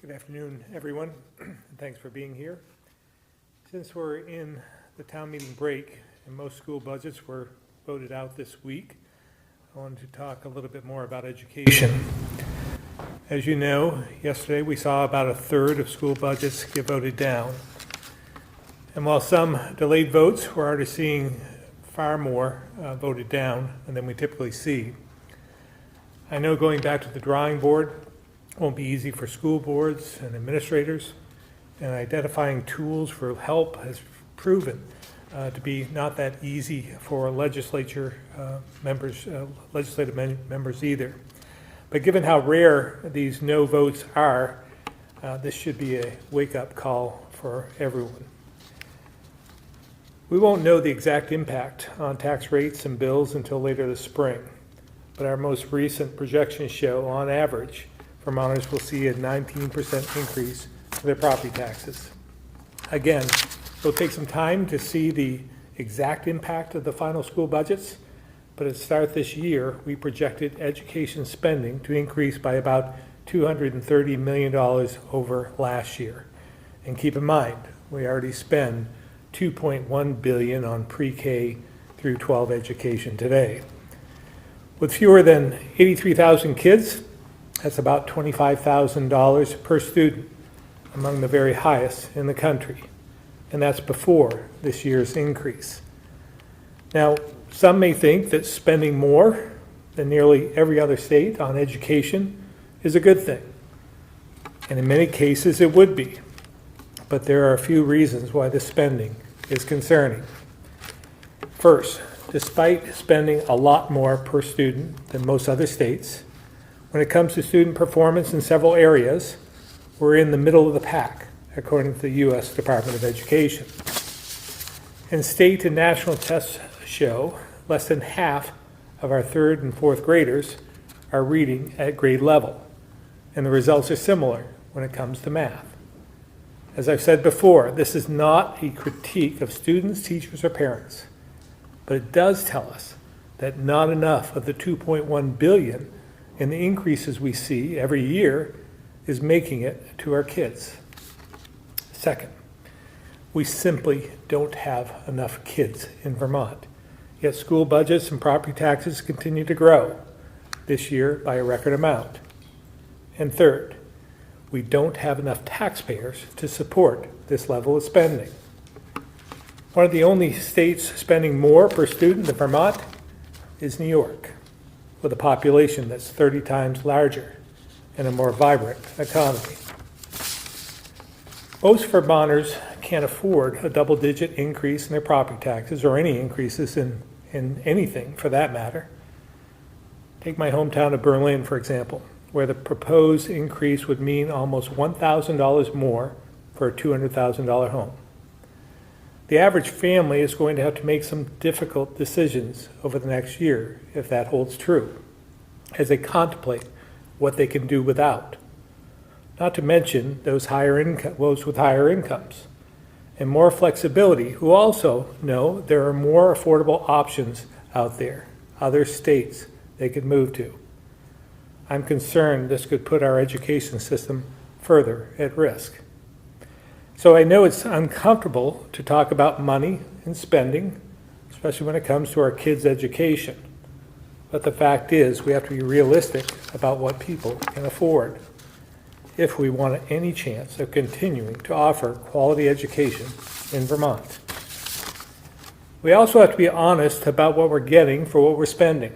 Good afternoon, everyone, and thanks for being here. Since we're in the town meeting break and most school budgets were voted out this week, I wanted to talk a little bit more about education. As you know, yesterday we saw about a third of school budgets get voted down. And while some delayed votes, we're already seeing far more voted down than we typically see. I know going back to the drawing board won't be easy for school boards and administrators, and identifying tools for help has proven to be not that easy for legislative members either. But given how rare these no votes are, this should be a wake-up call for everyone. We won't know the exact impact on tax rates and bills until later this spring, but our most recent projections show, on average, Vermonters will see a 19% increase for their property taxes. Again, it'll take some time to see the exact impact of the final school budgets, but at the start this year, we projected education spending to increase by about $230 million over last year. And keep in mind, we already spend $2.1 billion on pre-K through 12 education today. With fewer than 83,000 kids, that's about $25,000 per student, among the very highest in the country. And that's before this year's increase. Now, some may think that spending more than nearly every other state on education is a good thing. And in many cases it would be. But there are a few reasons why this spending is concerning. First, despite spending a lot more per student than most other states, when it comes to student performance in several areas, we're in the middle of the pack, according to the U.S. Department of Education. And state and national tests show less than half of our third and fourth graders are reading at grade level, and the results are similar when it comes to math. As I've said before, this is not a critique of students, teachers, or parents, but it does tell us that not enough of the $2.1 billion in the increases we see every year is making it to our kids. Second, we simply don't have enough kids in Vermont, yet school budgets and property taxes continue to grow, this year by a record amount. And third, we don't have enough taxpayers to support this level of spending. One of the only states spending more per student than Vermont is New York, with a population that's 30 times larger and a more vibrant economy. Most Vermonters can't afford a double-digit increase in their property taxes, or any increases in anything for that matter. Take my hometown of Berlin, for example, where the proposed increase would mean almost $1,000 more for a $200,000 home. The average family is going to have to make some difficult decisions over the next year, if that holds true, as they contemplate what they can do without. Not to mention those with higher incomes and more flexibility, who also know there are more affordable options out there, other states they could move to. I'm concerned this could put our education system further at risk. So I know it's uncomfortable to talk about money and spending, especially when it comes to our kids' education. But the fact is, we have to be realistic about what people can afford if we want any chance of continuing to offer quality education in Vermont. We also have to be honest about what we're getting for what we're spending.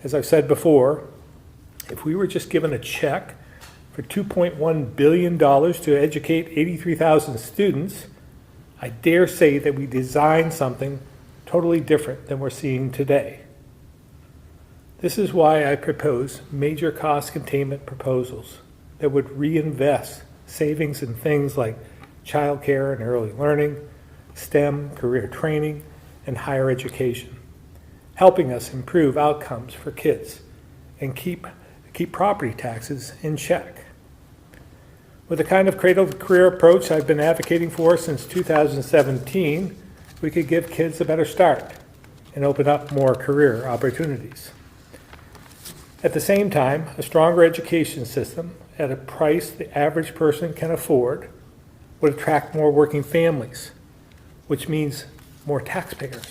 As I've said before, if we were just given a check for $2.1 billion to educate 83,000 students, I dare say that we designed something totally different than we're seeing today. This is why I propose major cost containment proposals that would reinvest savings in things like childcare and early learning, STEM, career training, and higher education, helping us improve outcomes for kids and keep property taxes in check. With the kind of cradle-to-career approach I've been advocating for since 2017, we could give kids a better start and open up more career opportunities. At the same time, a stronger education system at a price the average person can afford would attract more working families, which means more taxpayers,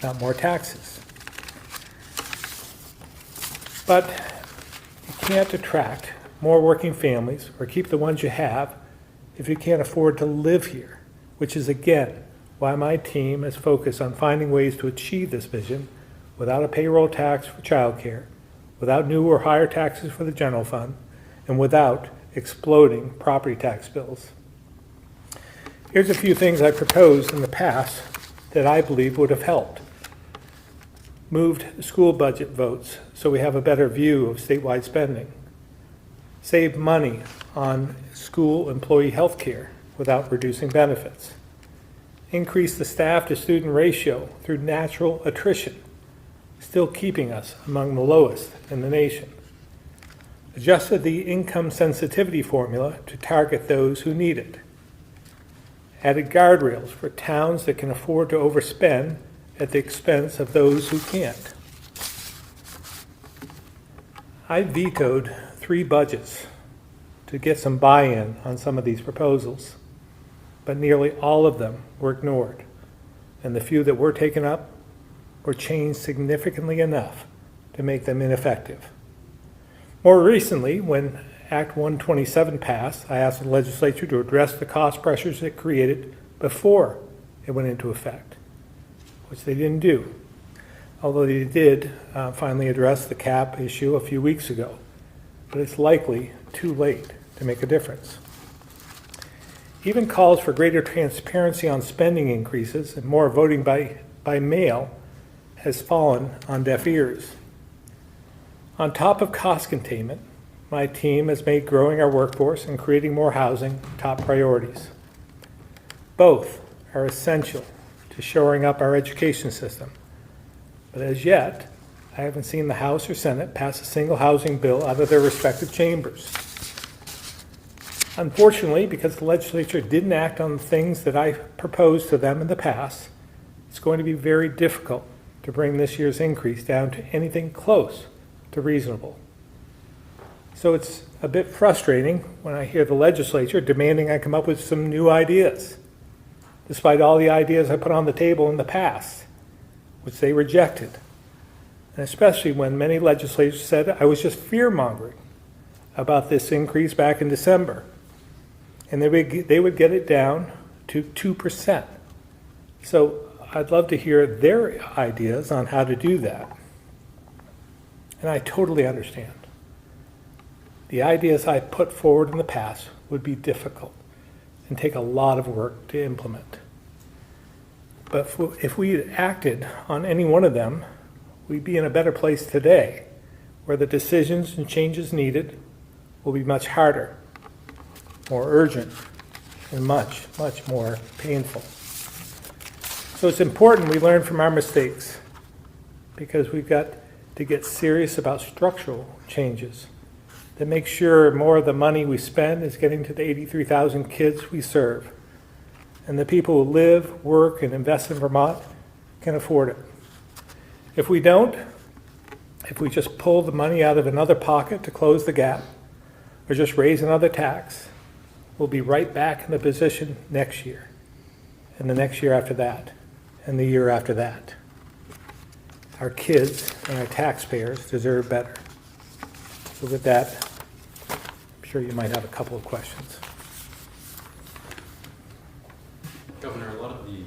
not more taxes. But you can't attract more working families or keep the ones you have if you can't afford to live here, which is, again, why my team is focused on finding ways to achieve this vision without a payroll tax for childcare, without new or higher taxes for the general fund, and without exploding property tax bills. Here's a few things I proposed in the past that I believe would have helped. Moved school budget votes so we have a better view of statewide spending. Save money on school employee health care without reducing benefits. Increase the staff to student ratio through natural attrition, still keeping us among the lowest in the nation. Adjusted the income sensitivity formula to target those who need it. Added guardrails for towns that can afford to overspend at the expense of those who can't. I vetoed 3 budgets to get some buy-in on some of these proposals, but nearly all of them were ignored, and the few that were taken up were changed significantly enough to make them ineffective. More recently, when Act 127 passed, I asked the legislature to address the cost pressures it created before it went into effect, which they didn't do, although they did finally address the cap issue a few weeks ago. But it's likely too late to make a difference. Even calls for greater transparency on spending increases and more voting by mail has fallen on deaf ears. On top of cost containment, my team has made growing our workforce and creating more housing top priorities. Both are essential to shoring up our education system, but as yet, I haven't seen the House or Senate pass a single housing bill out of their respective chambers. Unfortunately, because the legislature didn't act on the things that I proposed to them in the past, it's going to be very difficult to bring this year's increase down to anything close to reasonable. So it's a bit frustrating when I hear the legislature demanding I come up with some new ideas, despite all the ideas I put on the table in the past, which they rejected. And especially when many legislators said I was just fear-mongering about this increase back in December. And they would get it down to 2%. So I'd love to hear their ideas on how to do that. And I totally understand. The ideas I put forward in the past would be difficult and take a lot of work to implement. But if we had acted on any one of them, we'd be in a better place today, where the decisions and changes needed will be much harder, more urgent, and much, much more painful. So it's important we learn from our mistakes, because we've got to get serious about structural changes that make sure more of the money we spend is getting to the 83,000 kids we serve, and the people who live, work, and invest in Vermont can afford it. If we don't, if we just pull the money out of another pocket to close the gap, or just raise another tax, we'll be right back in the position next year, and the next year after that, and the year after that. Our kids and our taxpayers deserve better. So with that, I'm sure you might have a couple of questions. Governor, a lot of the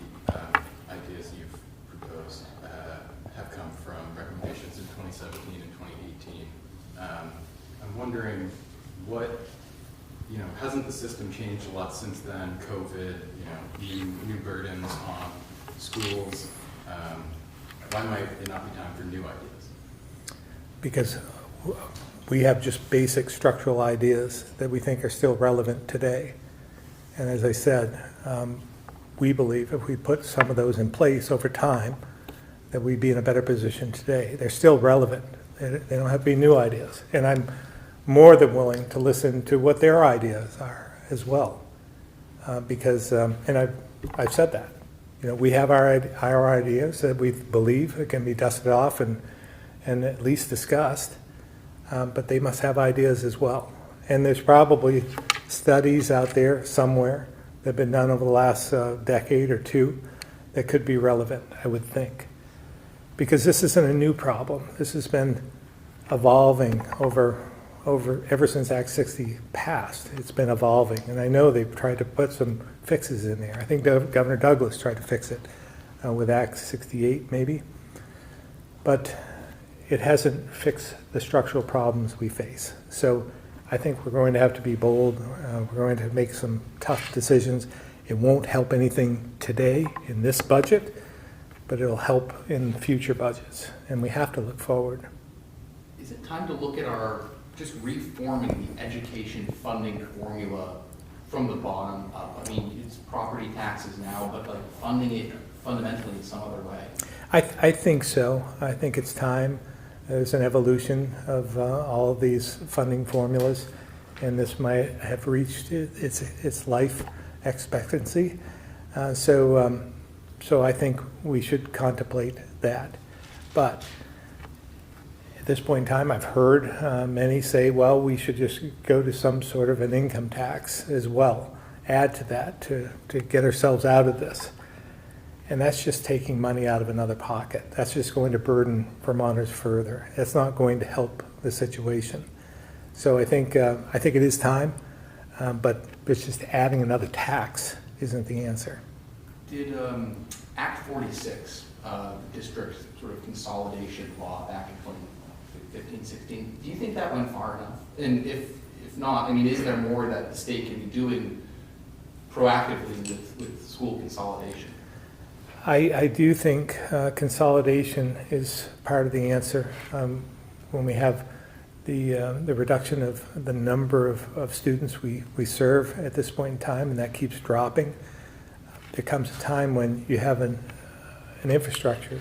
ideas you've proposed have come from recommendations in 2017 and 2018. I'm wondering hasn't the system changed a lot since then? COVID, new burdens on schools. Why might it not be time for new ideas? Because we have just basic structural ideas that we think are still relevant today. And as I said, we believe if we put some of those in place over time, that we'd be in a better position today. They're still relevant. They don't have to be new ideas. And I'm more than willing to listen to what their ideas are as well. Because, and I've said that. We have our ideas that we believe it can be dusted off and at least discussed, but they must have ideas as well. And there's probably studies out there somewhere that have been done over the last decade or two that could be relevant, I would think. Because this isn't a new problem. This has been evolving ever since Act 60 passed. It's been evolving, and I know they've tried to put some fixes in there. I think Governor Douglas tried to fix it with Act 68, maybe. But it hasn't fixed the structural problems we face. So I think we're going to have to be bold. We're going to make some tough decisions. It won't help anything today in this budget, but it'll help in future budgets, and we have to look forward. Is it time to look at just reforming the education funding formula from the bottom up? I mean, it's property taxes now, but like funding it fundamentally in some other way. I think so. I think it's time. There's an evolution of all of these funding formulas, and this might have reached its life expectancy. So I think we should contemplate that. But at this point in time, I've heard many say, well, we should just go to some sort of an income tax as well, add to that to get ourselves out of this. And that's just taking money out of another pocket. That's just going to burden Vermonters further. It's not going to help the situation. So I think it is time, but it's just adding another tax isn't the answer. Did Act 46, district sort of consolidation law back in 2015, 16, do you think that went far enough? And if not, I mean, is there more that the state can be doing proactively with school consolidation? I do think consolidation is part of the answer. When we have the reduction of the number of students we serve at this point in time, and that keeps dropping, there comes a time when you have an infrastructure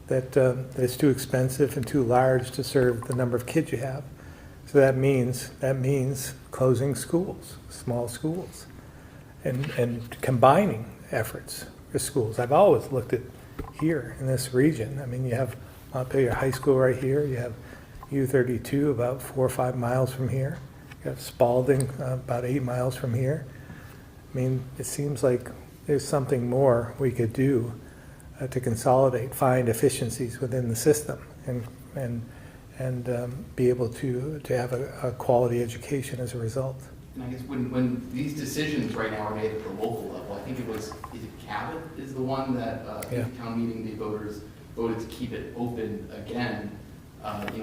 that is too expensive and too large to serve the number of kids you have. So that means closing schools, small schools, and combining efforts for schools. I've always looked at here in this region. I mean, you have Montpelier High School right here. You have U32 about 4 or 5 miles from here. You have Spalding about 8 miles from here. I mean, it seems like there's something more we could do to consolidate, find efficiencies within the system, and be able to have a quality education as a result. And I guess when these decisions right now are made at the local level, I think is it Cabot is the one that Yeah. at town meeting the voters voted to keep it open again.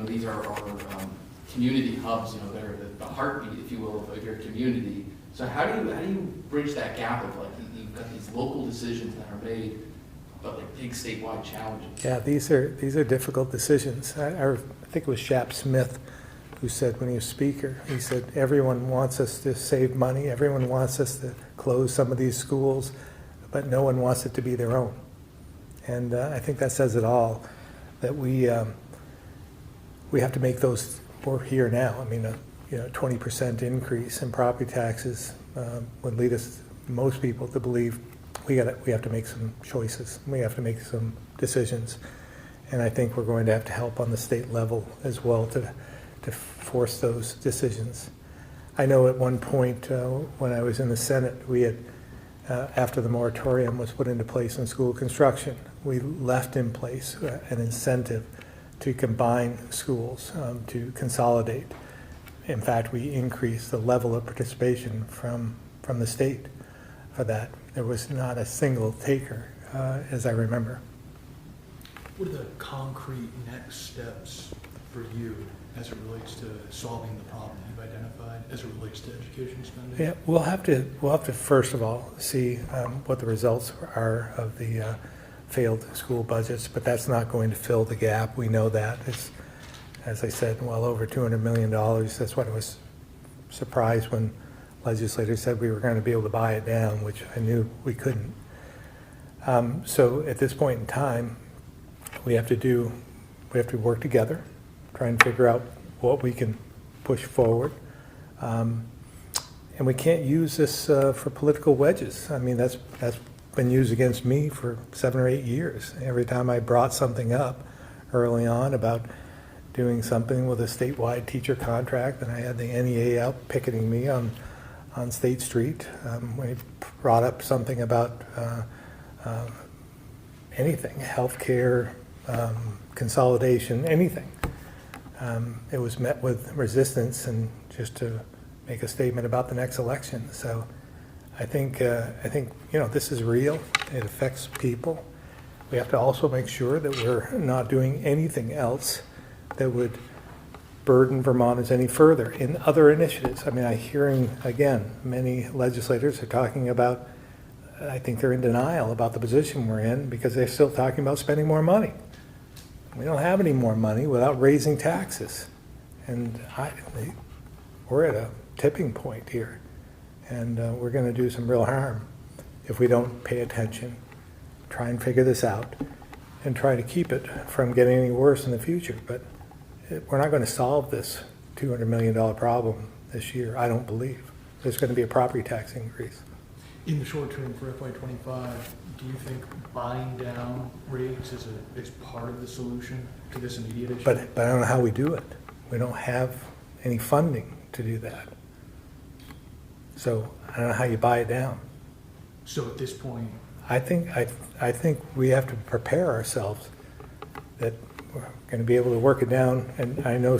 These are our community hubs. They're the heartbeat, if you will, of your community. So how do you bridge that gap of like you've got these local decisions that are made, but like big statewide challenges? Yeah, these are difficult decisions. I think it was Shap Smith who said when he was speaker, he said, everyone wants us to save money, everyone wants us to close some of these schools, but no one wants it to be their own. And I think that says it all, that we have to make those, we're here now. I mean, 20% increase in property taxes would lead us, most people, to believe we have to make some choices. We have to make some decisions. And I think we're going to have to help on the state level as well to force those decisions. I know at one point when I was in the Senate, we had, after the moratorium was put into place on school construction, we left in place an incentive to combine schools, to consolidate. In fact, we increased the level of participation from the state for that. There was not a single taker, as I remember. What are the concrete next steps for you as it relates to solving the problem you've identified as it relates to education spending? Yeah, we'll have to first of all see what the results are of the failed school budgets, but that's not going to fill the gap. We know that. It's, as I said, well over $200 million. That's what I was surprised when legislators said we were going to be able to buy it down, which I knew we couldn't. So at this point in time, we have to work together, try and figure out what we can push forward. And we can't use this for political wedges. I mean, that's been used against me for 7 or 8 years. Every time I brought something up early on about doing something with a statewide teacher contract, and I had the NEA out picketing me on State Street. We brought up something about anything, healthcare, consolidation, anything. It was met with resistance, and just to make a statement about the next election. So I think this is real. It affects people. We have to also make sure that we're not doing anything else that would burden Vermonters any further in other initiatives. I mean, I'm hearing, again, many legislators are talking about, I think they're in denial about the position we're in because they're still talking about spending more money. We don't have any more money without raising taxes. And we're at a tipping point here. And we're going to do some real harm if we don't pay attention, try and figure this out, and try to keep it from getting any worse in the future. But we're not going to solve this $200 million problem this year, I don't believe. There's going to be a property tax increase. In the short term for FY25, do you think buying down rates is part of the solution to this immediate issue? But I don't know how we do it. We don't have any funding to do that. So I don't know how you buy it down. So at this point, I think we have to prepare ourselves that we're going to be able to work it down. And I know,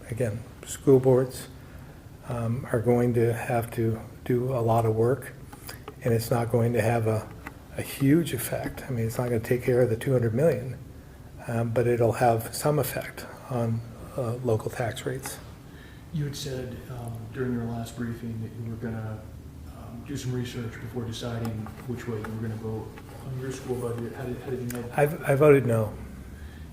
again, school boards are going to have to do a lot of work, and it's not going to have a huge effect. I mean, it's not going to take care of the $200 million, but it'll have some effect on local tax rates. you had said during your last briefing that you were going to do some research before deciding which way you were going to vote on your school budget. How did you know? I voted no.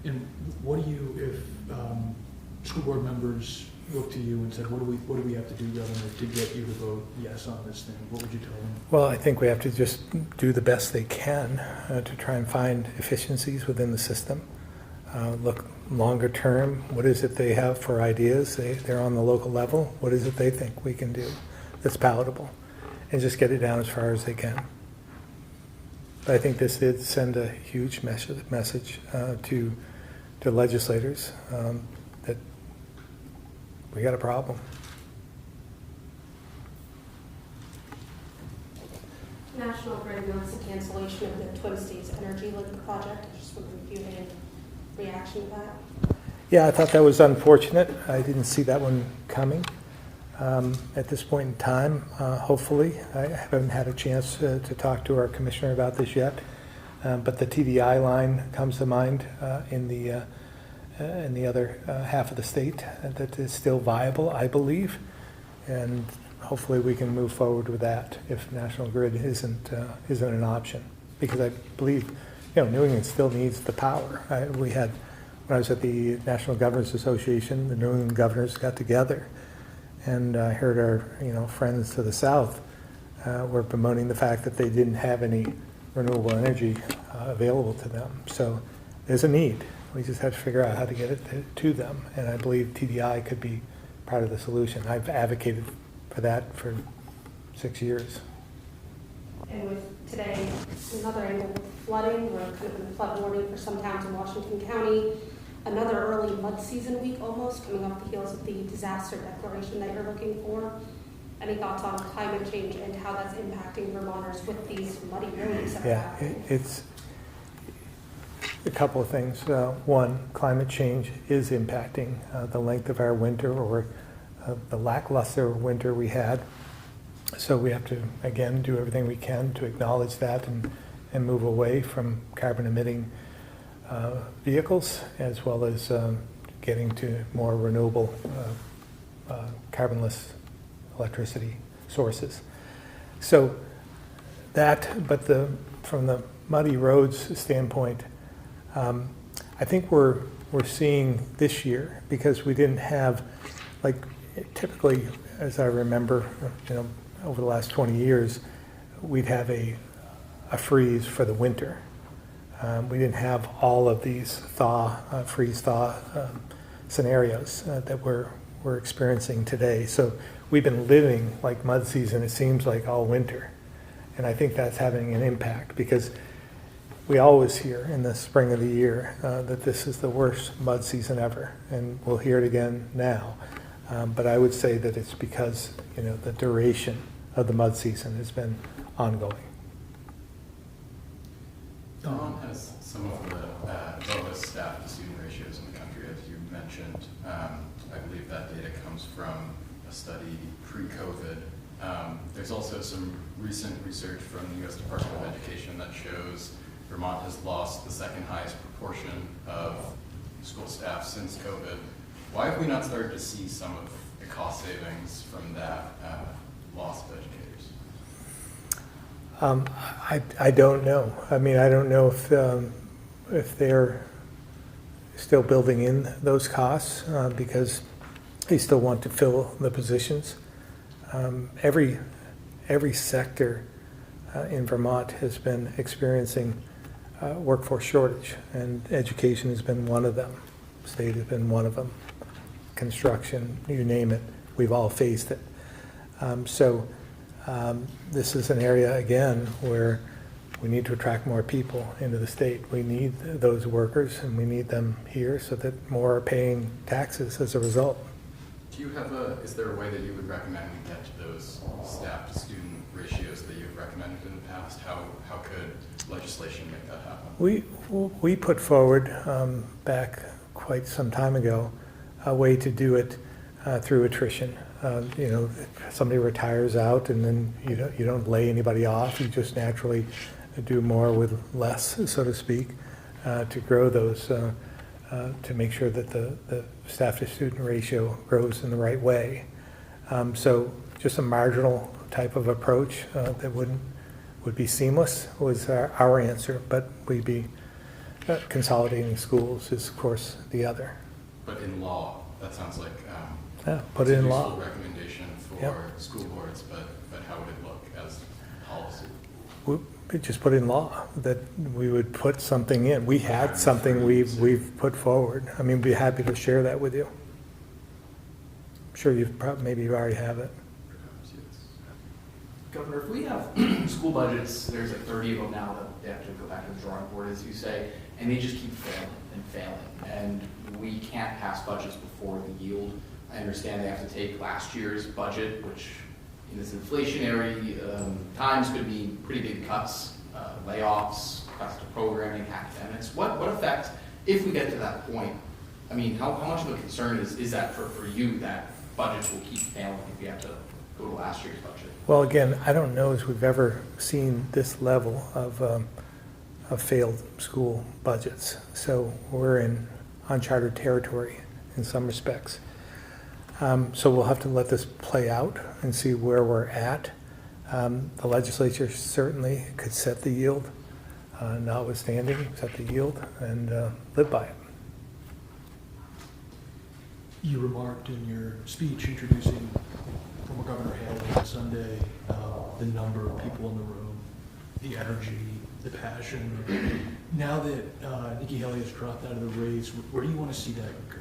And what do you, if school board members looked to you and said, what do we have to do, Governor, to get you to vote yes on this thing? What would you tell them? Well, I think we have to just do the best they can to try and find efficiencies within the system. Look longer term, what is it they have for ideas? They're on the local level. What is it they think we can do that's palatable? And just get it down as far as they can. But I think this did send a huge message to legislators that we got a problem. National Grid announced the cancellation of the Twin States Energy Link project. I just wondered if you had any reaction to that. Yeah, I thought that was unfortunate. I didn't see that one coming at this point in time. Hopefully, I haven't had a chance to talk to our commissioner about this yet, but the TDI line comes to mind in the other half of the state that is still viable, I believe, and hopefully we can move forward with that if National Grid isn't an option, because I believe New England still needs the power. When I was at the National Governors Association, the New England governors got together, and I heard our friends to the south were bemoaning the fact that they didn't have any renewable energy available to them. So there's a need. We just have to figure out how to get it to them, and I believe TDI could be part of the solution. I've advocated for that for 6 years. And with today, another angle with flooding, we're kind of in a flood warning for some towns in Washington County. Another early mud season week almost, coming off the heels of the disaster declaration that you're looking for. Any thoughts on climate change and how that's impacting Vermonters with these muddy roads? Yeah, it's a couple of things. One, climate change is impacting the length of our winter, or the lackluster winter we had. So we have to, again, do everything we can to acknowledge that and move away from carbon-emitting vehicles, as well as getting to more renewable, carbonless electricity sources. So that, but from the muddy roads standpoint, I think we're seeing this year, because we didn't have, like, typically, as I remember, over the last 20 years, we'd have a freeze for the winter. We didn't have all of these freeze-thaw scenarios that we're experiencing today. So we've been living like mud season, it seems like, all winter. And I think that's having an impact, because we always hear in the spring of the year that this is the worst mud season ever, and we'll hear it again now. But I would say that it's because, the duration of the mud season has been ongoing. Vermont has some of the lowest staff to student ratios in the country, as you mentioned. I believe that data comes from a study pre-COVID. There's also some recent research from the U.S. Department of Education that shows Vermont has lost the second highest proportion of school staff since COVID. Why have we not started to see some of the cost savings from that loss of educators? I don't know. I mean, I don't know if they're still building in those costs because they still want to fill the positions. Every sector in Vermont has been experiencing workforce shortage, and education has been one of them. State has been one of them. Construction, you name it, we've all faced it. This is an area, again, where we need to attract more people into the state. We need those workers, and we need them here so that more are paying taxes as a result. Do you have is there a way that you would recommend we get to those staff to student ratios that you've recommended in the past? How could legislation make that happen? We put forward back quite some time ago a way to do it through attrition. If somebody retires out and then you don't lay anybody off, you just naturally do more with less, so to speak, to grow those, to make sure that the staff to student ratio grows in the right way. So just a marginal type of approach that would be seamless was our answer, but we'd be consolidating schools is of course the other. But in law, that sounds like Put it's it in a law. useful recommendation for Yep. school boards, but how would it look as policy? We just put in law that we would put something in. We had something we've put forward. I mean, be happy to share that with you. I'm sure maybe you already have it. Governor, if we have school budgets, there's like 30 of them now that they have to go back to the drawing board, as you say, and they just keep failing and failing. And we can't pass budgets before the yield. I understand they have to take last year's budget, which in this inflationary times could mean pretty big cuts, layoffs, cuts to programming, academics. What effect, if we get to that point, I mean, how much of a concern is that for you that budgets will keep failing if we have to go to last year's budget? Well, again, I don't know if we've ever seen this level of failed school budgets. So we're in uncharted territory in some respects. So we'll have to let this play out and see where we're at. The legislature certainly could set the yield, notwithstanding, set the yield and live by it. You remarked in your speech introducing former Governor Haley on Sunday, the number of people in the room, the energy, the passion. Now that Nikki Haley has dropped out of the race, where do you want to see that go?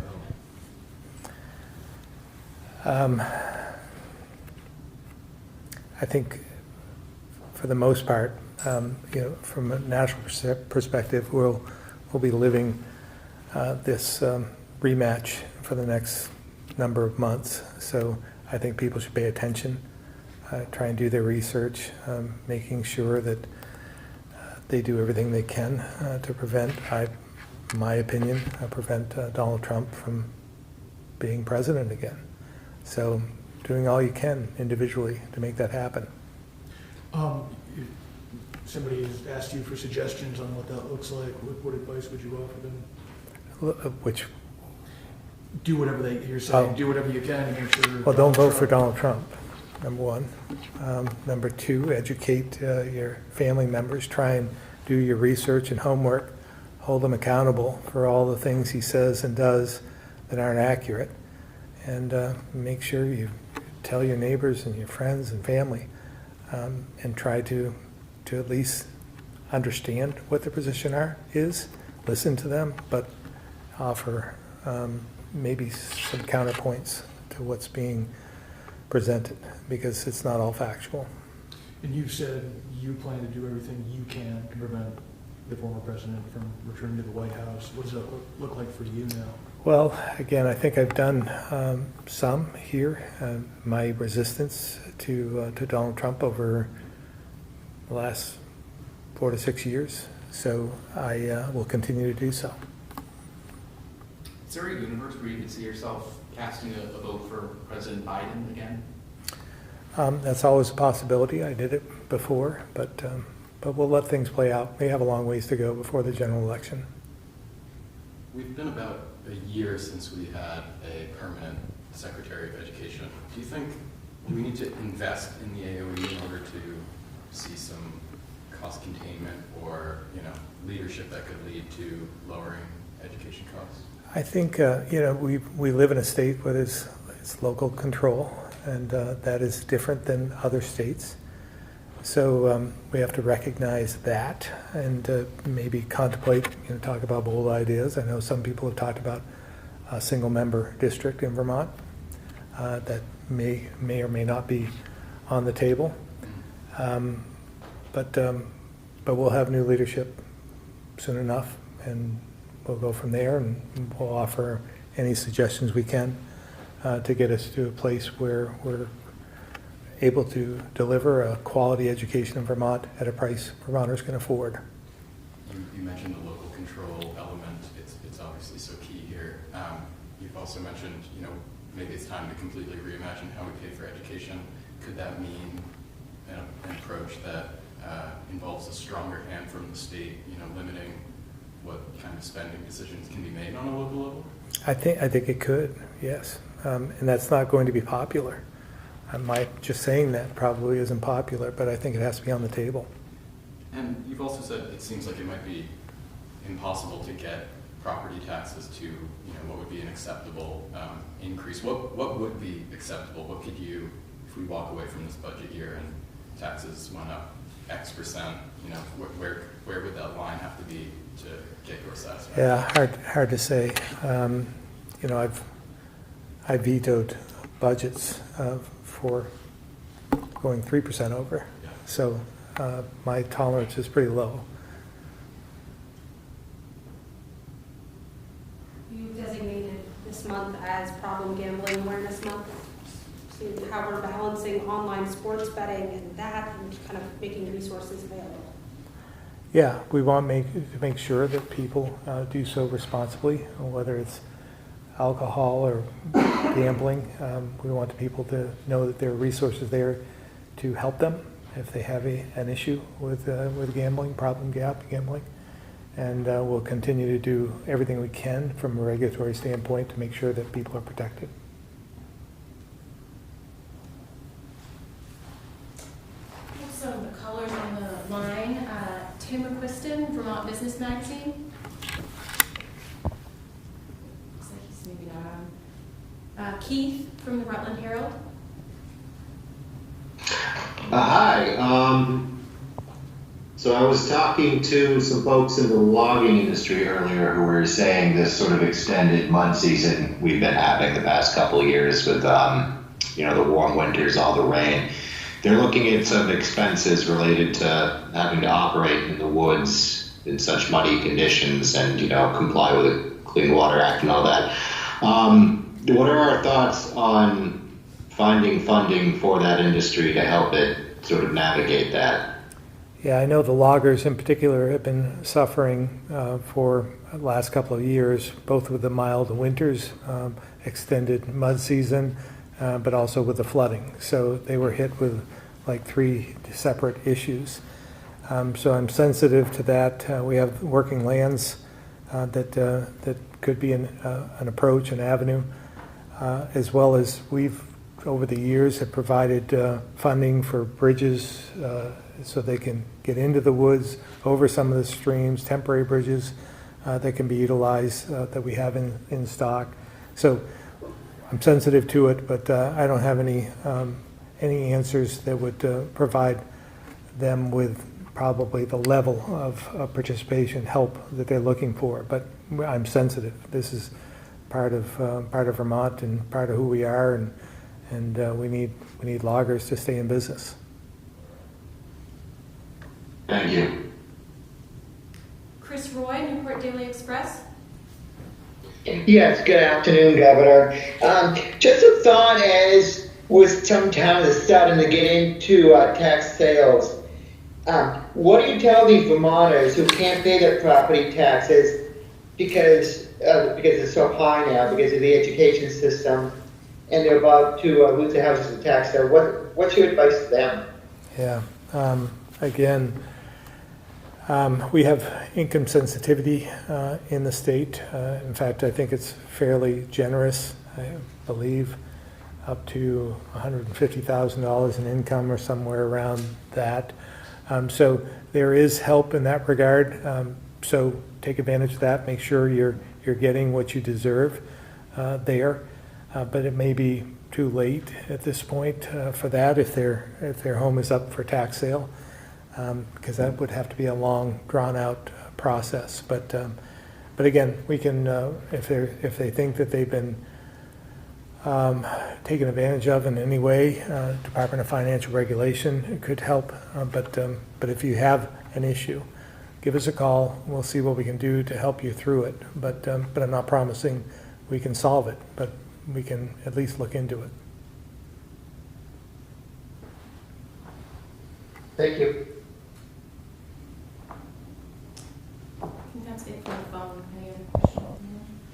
I think for the most part, from a national perspective, we'll be living this rematch for the next number of months. So I think people should pay attention, try and do their research, making sure that they do everything they can to prevent, in my opinion, prevent Donald Trump from being president again. So doing all you can individually to make that happen. Somebody has asked you for suggestions on what that looks like. What advice would you offer them? Which, Do whatever you're saying. Oh. Do whatever you can to make sure. well, don't vote for Donald Trump, number one. Number two, educate your family members. Try and do your research and homework. Hold them accountable for all the things he says and does that aren't accurate. And make sure you tell your neighbors and your friends and family and try to at least understand what their position is, listen to them, but offer maybe some counterpoints to what's being presented, because it's not all factual. And you've said you plan to do everything you can to prevent the former president from returning to the White House. What does that look like for you now? Well, again, I think I've done some here. My resistance to Donald Trump over the last 4 to 6 years, so I will continue to do so. Is there a universe where you could see yourself casting a vote for President Biden again? That's always a possibility. I did it before, but we'll let things play out. We have a long ways to go before the general election. We've been about a year since we had a permanent Secretary of Education. Do you think we need to invest in the AOE in order to see some cost containment or, leadership that could lead to lowering education costs? I think, we live in a state where there's local control, and that is different than other states. So we have to recognize that and maybe contemplate, talk about bold ideas. I know some people have talked about a single-member district in Vermont that may or may not be on the table. But we'll have new leadership soon enough, and we'll go from there, and we'll offer any suggestions we can to get us to a place where we're able to deliver a quality education in Vermont at a price Vermonters can afford. You mentioned the local control element. It's obviously so key here. You've also mentioned, maybe it's time to completely reimagine how we pay for education. Could that mean an approach that involves a stronger hand from the state, limiting what kind of spending decisions can be made on a local level? I think it could, yes. And that's not going to be popular. Just saying that probably isn't popular, but I think it has to be on the table. And you've also said it seems like it might be impossible to get property taxes to, what would be an acceptable increase. What would be acceptable? What could you, if we walk away from this budget year and taxes went up X percent, where would that line have to be to get your satisfaction? Yeah, hard to say. I vetoed budgets for going 3% over. Yeah. So my tolerance is pretty low. You designated this month as Problem Gambling Awareness Month. Seeing how we're balancing online sports betting and that, and kind of making resources available. Yeah, we want to make sure that people do so responsibly, whether it's alcohol or gambling. We want the people to know that there are resources there to help them if they have an issue with gambling, problem gambling. And we'll continue to do everything we can from a regulatory standpoint to make sure that people are protected. So the colors on the line, Tim McQuiston, Vermont Business Magazine. Looks like he's maybe not on. Keith from the Rutland Herald. Hi. So I was talking to some folks in the logging industry earlier who were saying this sort of extended mud season we've been having the past couple of years with, the warm winters, all the rain. They're looking at some expenses related to having to operate in the woods in such muddy conditions and, comply with the Clean Water Act and all that. What are our thoughts on finding funding for that industry to help it sort of navigate that? Yeah, I know the loggers in particular have been suffering for the last couple of years, both with the mild winters, extended mud season, but also with the flooding. So they were hit with like 3 separate issues. So I'm sensitive to that. We have working lands that could be an approach, an avenue, as well as we've over the years have provided funding for bridges so they can get into the woods, over some of the streams, temporary bridges that can be utilized that we have in stock. So I'm sensitive to it, but I don't have any answers that would provide them with probably the level of participation, help that they're looking for. But I'm sensitive. This is part of Vermont and part of who we are, and we need loggers to stay in business. Thank you. Chris Roy, Newport Daily Express. Yes, good afternoon, Governor. Just a thought as with some towns are starting to get into tax sales. What do you tell these Vermonters who can't pay their property taxes because it's so high now because of the education system, and they're about to lose their houses to tax sale? What's your advice to them? Yeah, again, we have income sensitivity in the state. In fact, I think it's fairly generous, I believe, up to $150,000 in income or somewhere around that. So there is help in that regard. So take advantage of that. Make sure you're getting what you deserve there. But it may be too late at this point for that if their home is up for tax sale, because that would have to be a long, drawn-out process. But again, we can if they think that they've been taken advantage of in any way, Department of Financial Regulation could help. But if you have an issue, give us a call. We'll see what we can do to help you through it. But I'm not promising we can solve it, but we can at least look into it. Thank you. I think that's it for the phone. Any other questions?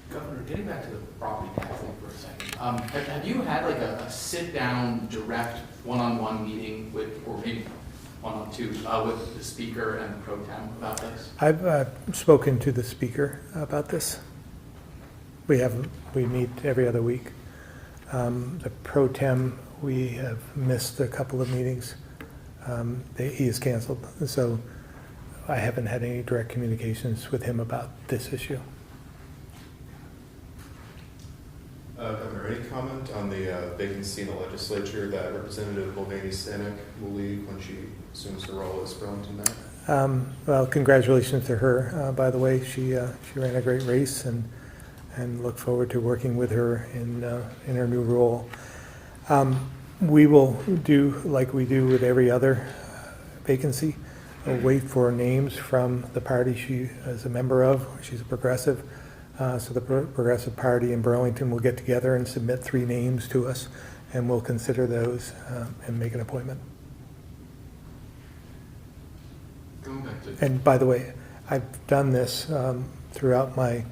Governor, getting back to the property tax thing for a second, have you had like a sit-down, direct, one-on-one meeting with, or maybe one-on-two, with the speaker and the pro tem about this? I've spoken to the speaker about this. We meet every other week. The pro tem, we have missed a couple of meetings. He is canceled, so I haven't had any direct communications with him about this issue. Governor, any comment on the vacancy in the legislature that Representative Mulvaney-Stanek will leave when she assumes her role as Burlington mayor? Well, congratulations to her. By the way, she ran a great race, and look forward to working with her in her new role. We will do like we do with every other vacancy. We'll wait for names from the party she is a member of. She's a progressive. So the Progressive Party in Burlington will get together and submit 3 names to us, and we'll consider those and make an appointment. Going back to And by the way, I've done this throughout my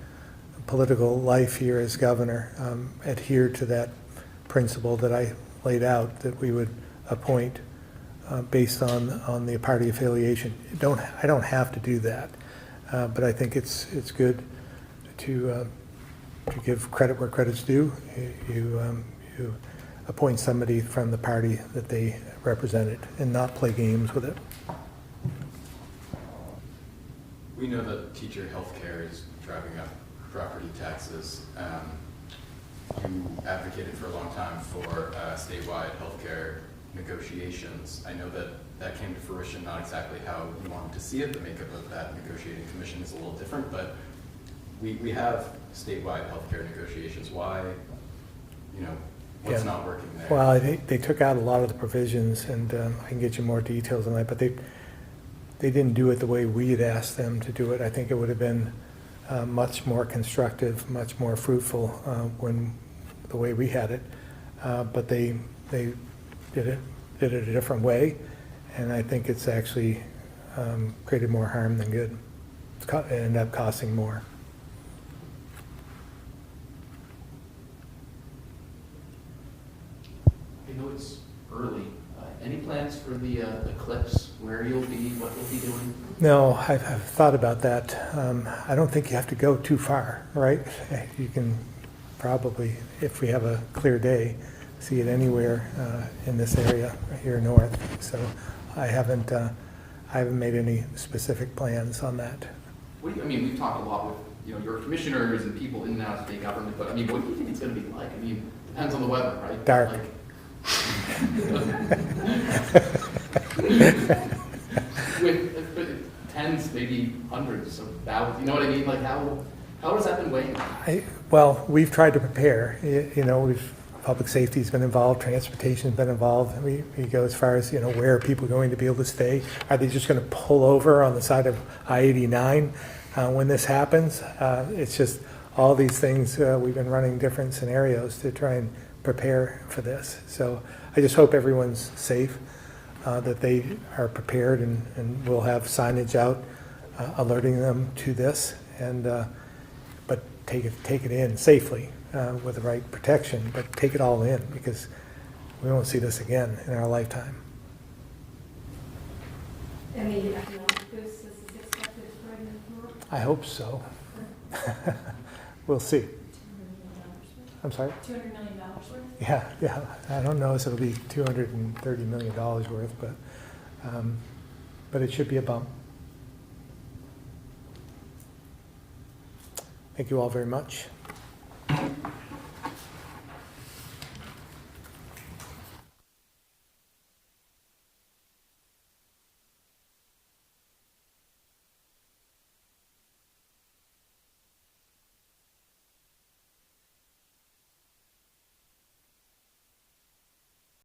political life here as governor, adhere to that principle that I laid out, that we would appoint based on the party affiliation. I don't have to do that, but I think it's good to give credit where credit's due. You appoint somebody from the party that they represented and not play games with it. We know that teacher healthcare is driving up property taxes. You advocated for a long time for statewide healthcare negotiations. I know that came to fruition, not exactly how you wanted to see it. The makeup of that negotiating commission is a little different, but we have statewide healthcare negotiations. Why, what's not working there? Well, they took out a lot of the provisions, and I can get you more details on that, but they didn't do it the way we had asked them to do it. I think it would have been much more constructive, much more fruitful when the way we had it. But they did it a different way, and I think it's actually created more harm than good. It ended up costing more. I know it's early. Any plans for the eclipse, where you'll be, what you'll be doing? No, I've thought about that. I don't think you have to go too far, right? You can probably, if we have a clear day, see it anywhere in this area here north. So I haven't made any specific plans on that. What do you, we've talked a lot with your commissioners and people in and out of state government, but what do you think it's going to be like? Depends on the weather, right? Dark. With tens, maybe hundreds of thousands, you know what I mean? Like how has that been weighing? Well, we've tried to prepare. Public safety's been involved, transportation's been involved. We go as far as where are people going to be able to stay? Are they just going to pull over on the side of I-89? when this happens. It's just all these things, we've been running different scenarios to try and prepare for this. So I just hope everyone's safe, that they are prepared, and we'll have signage out alerting them to this, and but take it in safely with the right protection, but take it all in, because we won't see this again in our lifetime. Any economic boost this is expected for Vermont? I hope so. We'll see. I'm sorry? $200 million worth? Yeah. I don't know if it'll be $230 million worth, but it should be a bump. Thank you all very much.